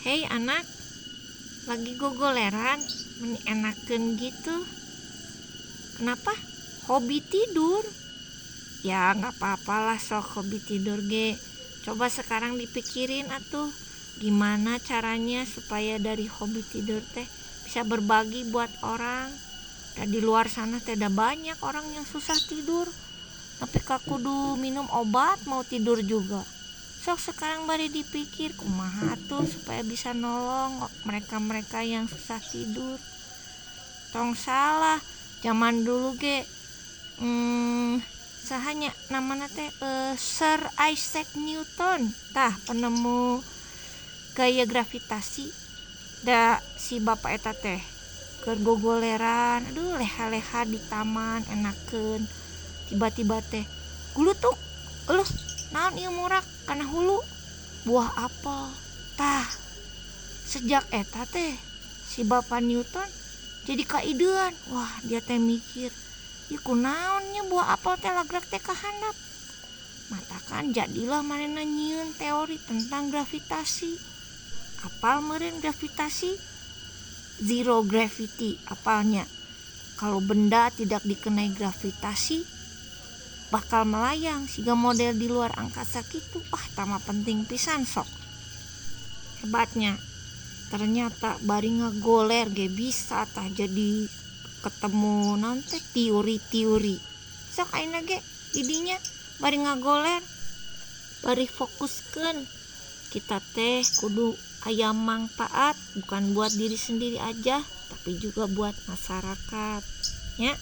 Hei anak, lagi gogoleran, enakeun gitu. Kenapa? Hobi tidur. Ya gak apa-apalah sok hobi tidur ge. Coba sekarang dipikirin atuh, gimana caranya supaya dari hobi tidur teh bisa berbagi buat orang. Dan di luar sana teh ada banyak orang yang susah tidur, tapi kudu minum obat mau tidur juga. Sok sekarang bari dipikir kumaha tuh supaya bisa nolong mereka-mereka yang susah tidur. Tong salah zaman dulu ge sahanya namanya teh Sir Isaac Newton tah penemu gaya gravitasi. Da si bapak eta teh keur gogoleran, aduh leha-leha di taman enakeun. Tiba-tiba teh gulutuk, eueuh naon ieu murak kana hulu, buah apel. Tah sejak eta teh si bapak Newton jadi kaidean. Wah dia teh mikir, ieu kunaonnya buah apel teh lagrak teh kahandap. Matakan jadilah manehna nyieun teori tentang gravitasi. Apal meureun gravitasi? Zero gravity apalnya. Kalau benda tidak dikenai gravitasi bakal melayang siga model di luar angkasa gitu. Tama penting pisan sok. Hebatnya ternyata bari ngagoler ge bisa tah jadi ketemu naon teh teori-teori. Sok ayeuna ge didinya bari ngagoler, bari fokuskeun kita teh kudu aya manfaat bukan buat diri sendiri aja tapi juga buat masyarakat nya.